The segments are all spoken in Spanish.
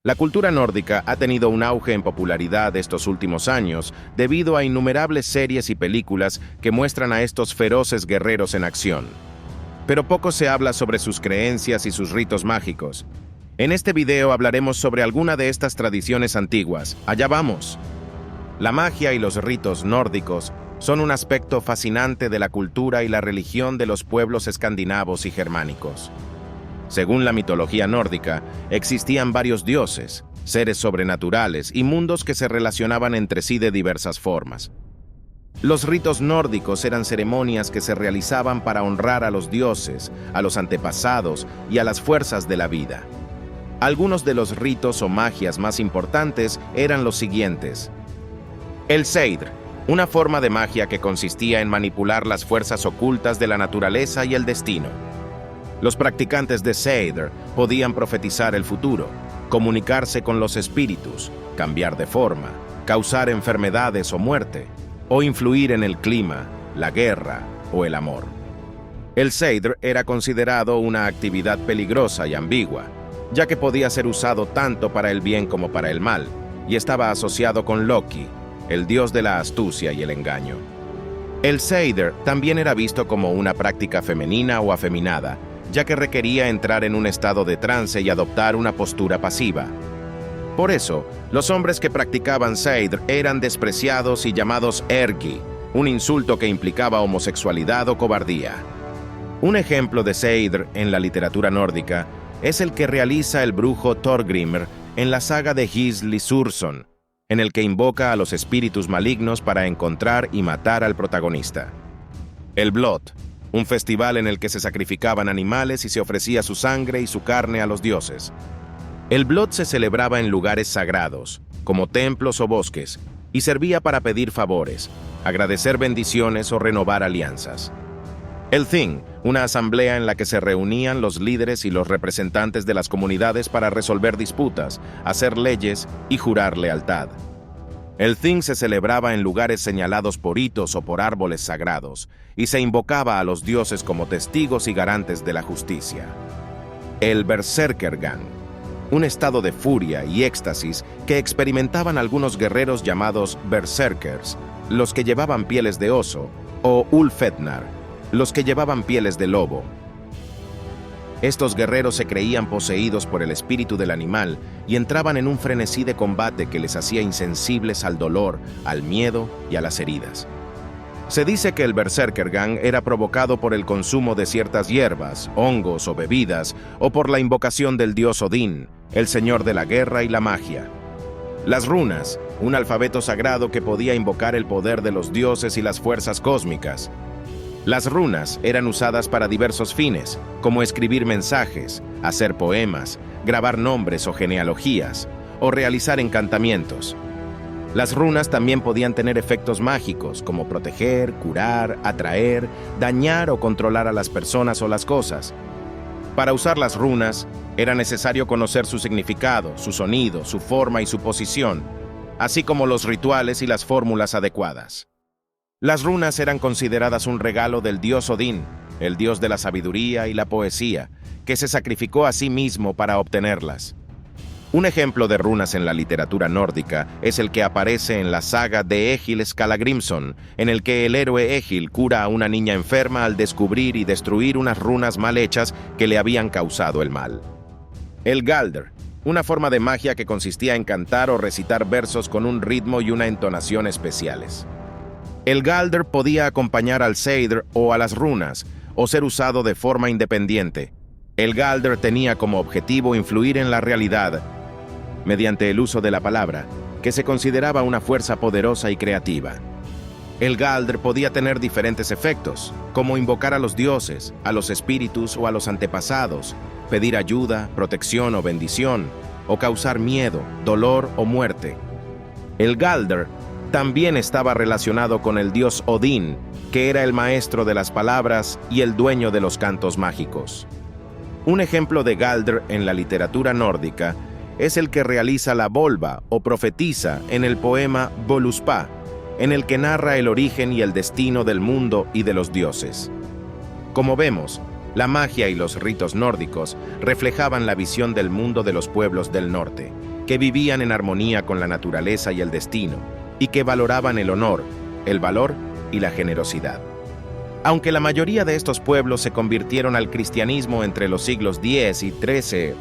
La cultura nórdica ha tenido un auge en popularidad estos últimos años debido a innumerables series y películas que muestran a estos feroces guerreros en acción. Pero poco se habla sobre sus creencias y sus ritos mágicos. En este video hablaremos sobre alguna de estas tradiciones antiguas. ¡Allá vamos! La magia y los ritos nórdicos son un aspecto fascinante de la cultura y la religión de los pueblos escandinavos y germánicos. Según la mitología nórdica, existían varios dioses, seres sobrenaturales y mundos que se relacionaban entre sí de diversas formas. Los ritos nórdicos eran ceremonias que se realizaban para honrar a los dioses, a los antepasados y a las fuerzas de la vida. Algunos de los ritos o magias más importantes eran los siguientes. El Seidr, una forma de magia que consistía en manipular las fuerzas ocultas de la naturaleza y el destino. Los practicantes de Seidr podían profetizar el futuro, comunicarse con los espíritus, cambiar de forma, causar enfermedades o muerte, o influir en el clima, la guerra o el amor. El Seidr era considerado una actividad peligrosa y ambigua, ya que podía ser usado tanto para el bien como para el mal, y estaba asociado con Loki, el dios de la astucia y el engaño. El Seidr también era visto como una práctica femenina o afeminada, ya que requería entrar en un estado de trance y adoptar una postura pasiva. Por eso, los hombres que practicaban Seidr eran despreciados y llamados ergi, un insulto que implicaba homosexualidad o cobardía. Un ejemplo de Seidr en la literatura nórdica es el que realiza el brujo Thorgrimr en la saga de Gisli Surson, en el que invoca a los espíritus malignos para encontrar y matar al protagonista. El Blot, un festival en el que se sacrificaban animales y se ofrecía su sangre y su carne a los dioses. El Blot se celebraba en lugares sagrados, como templos o bosques, y servía para pedir favores, agradecer bendiciones o renovar alianzas. El Thing, una asamblea en la que se reunían los líderes y los representantes de las comunidades para resolver disputas, hacer leyes y jurar lealtad. El Thing se celebraba en lugares señalados por hitos o por árboles sagrados, y se invocaba a los dioses como testigos y garantes de la justicia. El Berserkergang, un estado de furia y éxtasis que experimentaban algunos guerreros llamados Berserkers, los que llevaban pieles de oso, o Ulfethnar, los que llevaban pieles de lobo. Estos guerreros se creían poseídos por el espíritu del animal y entraban en un frenesí de combate que les hacía insensibles al dolor, al miedo y a las heridas. Se dice que el Berserkergang era provocado por el consumo de ciertas hierbas, hongos o bebidas, o por la invocación del dios Odín, el señor de la guerra y la magia. Las runas, un alfabeto sagrado que podía invocar el poder de los dioses y las fuerzas cósmicas. Las runas eran usadas para diversos fines, como escribir mensajes, hacer poemas, grabar nombres o genealogías, o realizar encantamientos. Las runas también podían tener efectos mágicos, como proteger, curar, atraer, dañar o controlar a las personas o las cosas. Para usar las runas, era necesario conocer su significado, su sonido, su forma y su posición, así como los rituales y las fórmulas adecuadas. Las runas eran consideradas un regalo del dios Odín, el dios de la sabiduría y la poesía, que se sacrificó a sí mismo para obtenerlas. Un ejemplo de runas en la literatura nórdica es el que aparece en la saga de Egil Skallagrímson, en el que el héroe Egil cura a una niña enferma al descubrir y destruir unas runas mal hechas que le habían causado el mal. El Galdr, una forma de magia que consistía en cantar o recitar versos con un ritmo y una entonación especiales. El Galdr podía acompañar al Seidr o a las runas, o ser usado de forma independiente. El Galdr tenía como objetivo influir en la realidad, mediante el uso de la palabra, que se consideraba una fuerza poderosa y creativa. El Galdr podía tener diferentes efectos, como invocar a los dioses, a los espíritus o a los antepasados, pedir ayuda, protección o bendición, o causar miedo, dolor o muerte. El Galdr también estaba relacionado con el dios Odín, que era el maestro de las palabras y el dueño de los cantos mágicos. Un ejemplo de Galdr en la literatura nórdica es el que realiza la volva o profetiza en el poema Voluspa, en el que narra el origen y el destino del mundo y de los dioses. Como vemos, la magia y los ritos nórdicos reflejaban la visión del mundo de los pueblos del norte, que vivían en armonía con la naturaleza y el destino, y que valoraban el honor, el valor y la generosidad. Aunque la mayoría de estos pueblos se convirtieron al cristianismo entre los siglos X y XIII,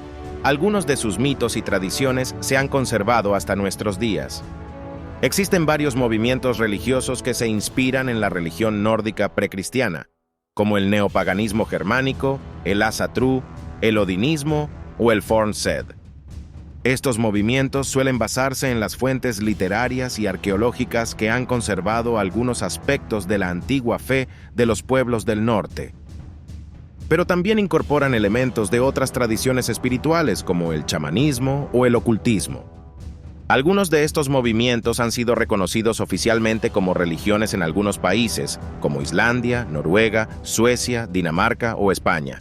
algunos de sus mitos y tradiciones se han conservado hasta nuestros días. Existen varios movimientos religiosos que se inspiran en la religión nórdica precristiana, como el neopaganismo germánico, el Asatru, el odinismo o el Fornsed. Estos movimientos suelen basarse en las fuentes literarias y arqueológicas que han conservado algunos aspectos de la antigua fe de los pueblos del norte. Pero también incorporan elementos de otras tradiciones espirituales como el chamanismo o el ocultismo. Algunos de estos movimientos han sido reconocidos oficialmente como religiones en algunos países, como Islandia, Noruega, Suecia, Dinamarca o España.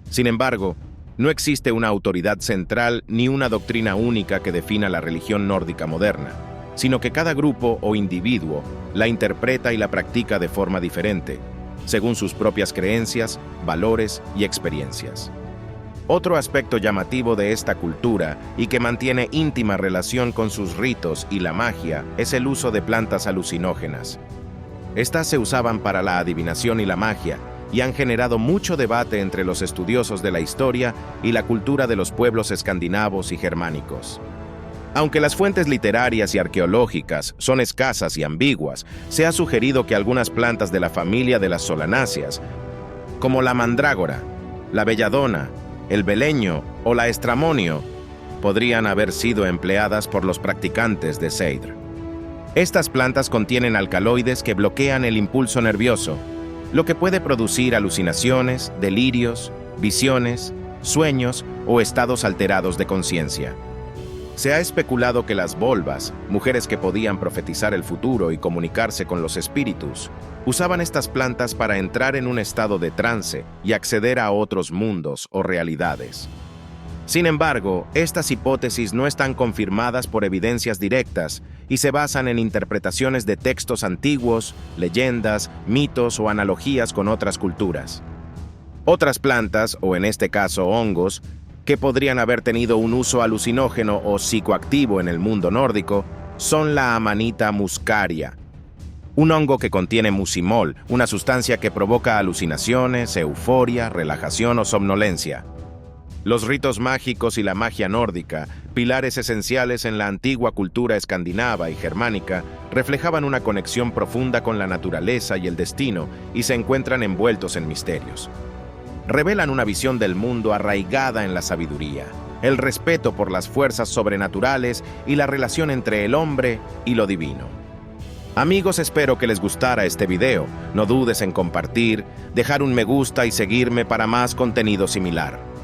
Sin embargo, no existe una autoridad central ni una doctrina única que defina la religión nórdica moderna, sino que cada grupo o individuo la interpreta y la practica de forma diferente, según sus propias creencias, valores y experiencias. Otro aspecto llamativo de esta cultura y que mantiene íntima relación con sus ritos y la magia es el uso de plantas alucinógenas. Estas se usaban para la adivinación y la magia, y han generado mucho debate entre los estudiosos de la historia y la cultura de los pueblos escandinavos y germánicos. Aunque las fuentes literarias y arqueológicas son escasas y ambiguas, se ha sugerido que algunas plantas de la familia de las solanáceas, como la mandrágora, la belladona, el beleño o la estramonio, podrían haber sido empleadas por los practicantes de Seidr. Estas plantas contienen alcaloides que bloquean el impulso nervioso, lo que puede producir alucinaciones, delirios, visiones, sueños o estados alterados de conciencia. Se ha especulado que las volvas, mujeres que podían profetizar el futuro y comunicarse con los espíritus, usaban estas plantas para entrar en un estado de trance y acceder a otros mundos o realidades. Sin embargo, estas hipótesis no están confirmadas por evidencias directas y se basan en interpretaciones de textos antiguos, leyendas, mitos o analogías con otras culturas. Otras plantas, o en este caso hongos, que podrían haber tenido un uso alucinógeno o psicoactivo en el mundo nórdico, son la Amanita muscaria, un hongo que contiene mucimol, una sustancia que provoca alucinaciones, euforia, relajación o somnolencia. Los ritos mágicos y la magia nórdica, pilares esenciales en la antigua cultura escandinava y germánica, reflejaban una conexión profunda con la naturaleza y el destino y se encuentran envueltos en misterios. Revelan una visión del mundo arraigada en la sabiduría, el respeto por las fuerzas sobrenaturales y la relación entre el hombre y lo divino. Amigos, espero que les gustara este video. No dudes en compartir, dejar un me gusta y seguirme para más contenido similar.